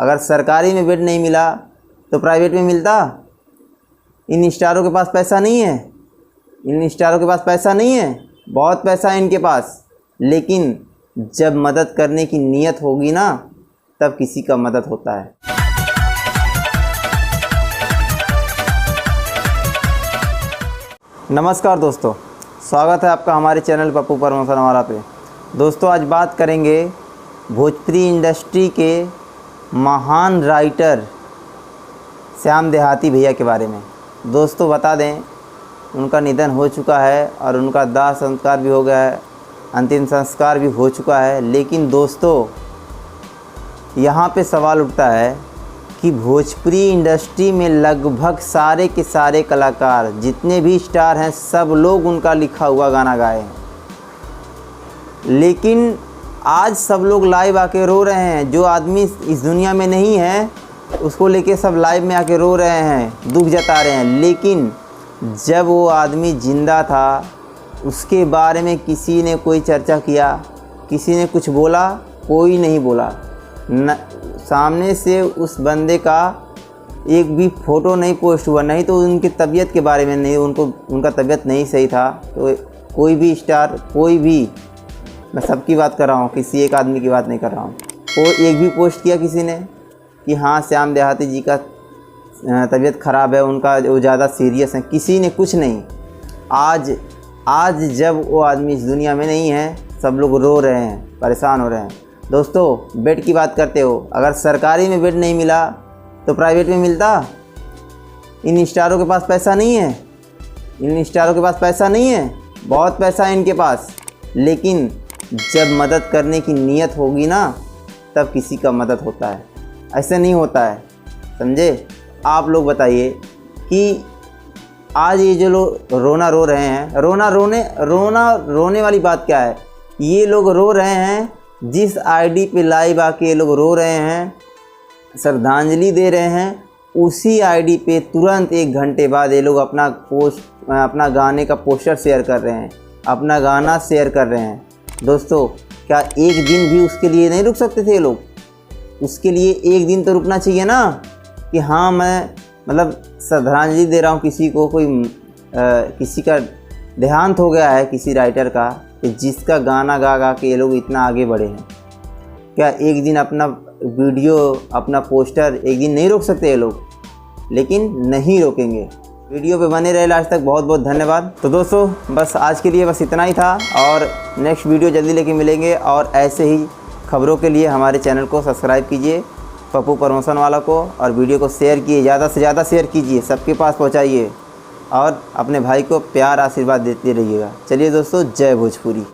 अगर सरकारी में बेड नहीं मिला तो प्राइवेट में मिलता। इन स्टारों के पास पैसा नहीं है, इन स्टारों के पास पैसा नहीं है, बहुत पैसा है इनके पास, लेकिन जब मदद करने की नीयत होगी ना तब किसी का मदद होता है। नमस्कार दोस्तों, स्वागत है आपका हमारे चैनल पप्पू प्रमोशन वाला पे। दोस्तों आज बात करेंगे भोजपुरी इंडस्ट्री के महान राइटर श्याम देहाती भैया के बारे में। दोस्तों बता दें, उनका निधन हो चुका है और उनका दाह संस्कार भी हो गया है, अंतिम संस्कार भी हो चुका है। लेकिन दोस्तों यहाँ पे सवाल उठता है कि भोजपुरी इंडस्ट्री में लगभग सारे के सारे कलाकार जितने भी स्टार हैं सब लोग उनका लिखा हुआ गाना गाए हैं, लेकिन आज सब लोग लाइव आके रो रहे हैं। जो आदमी इस दुनिया में नहीं है उसको लेके सब लाइव में आके रो रहे हैं, दुख जता रहे हैं। लेकिन जब वो आदमी ज़िंदा था उसके बारे में किसी ने कोई चर्चा किया, किसी ने कुछ बोला? कोई नहीं बोला। न सामने से उस बंदे का एक भी फ़ोटो नहीं पोस्ट हुआ, नहीं तो उनकी तबीयत के बारे में नहीं, उनका तबीयत नहीं सही था तो कोई भी स्टार, कोई भी, मैं सबकी बात कर रहा हूँ, किसी एक आदमी की बात नहीं कर रहा हूँ, वो एक भी पोस्ट किया किसी ने कि हाँ श्याम देहाती जी का तबीयत ख़राब है, उनका वो ज़्यादा सीरियस है? किसी ने कुछ नहीं। आज जब वो आदमी इस दुनिया में नहीं है सब लोग रो रहे हैं, परेशान हो रहे हैं। दोस्तों बेड की बात करते हो, अगर सरकारी में बेड नहीं मिला तो प्राइवेट में मिलता। इन स्टारों के पास पैसा नहीं है, इन स्टारों के पास पैसा नहीं है, बहुत पैसा है इनके पास, लेकिन जब मदद करने की नीयत होगी ना तब किसी का मदद होता है। ऐसे नहीं होता है, समझे? आप लोग बताइए कि आज ये जो लोग रोना रो रहे हैं, रोने वाली बात क्या है? ये लोग रो रहे हैं जिस आईडी पे लाइव आके ये लोग रो रहे हैं, श्रद्धांजलि दे रहे हैं, उसी आईडी पे तुरंत 1 घंटे बाद ये लोग अपना गाने का पोस्टर शेयर कर रहे हैं, अपना गाना शेयर कर रहे हैं। दोस्तों क्या एक दिन भी उसके लिए नहीं रुक सकते थे ये लोग? उसके लिए एक दिन तो रुकना चाहिए ना कि हाँ मैं मतलब श्रद्धांजलि दे रहा हूँ किसी को, किसी का देहांत हो गया है, किसी राइटर का, कि जिसका गाना गा के ये लोग इतना आगे बढ़े हैं। क्या एक दिन अपना वीडियो, अपना पोस्टर एक दिन नहीं रोक सकते ये लोग? लेकिन नहीं रोकेंगे। वीडियो पे बने रहे लास्ट तक, बहुत बहुत धन्यवाद। तो दोस्तों बस आज के लिए बस इतना ही था, और नेक्स्ट वीडियो जल्दी लेके मिलेंगे। और ऐसे ही खबरों के लिए हमारे चैनल को सब्सक्राइब कीजिए पप्पू प्रमोशन वाला को, और वीडियो को शेयर कीजिए, ज़्यादा से ज़्यादा शेयर कीजिए, सबके पास पहुंचाइए, और अपने भाई को प्यार आशीर्वाद देते रहिएगा। चलिए दोस्तों, जय भोजपुरी।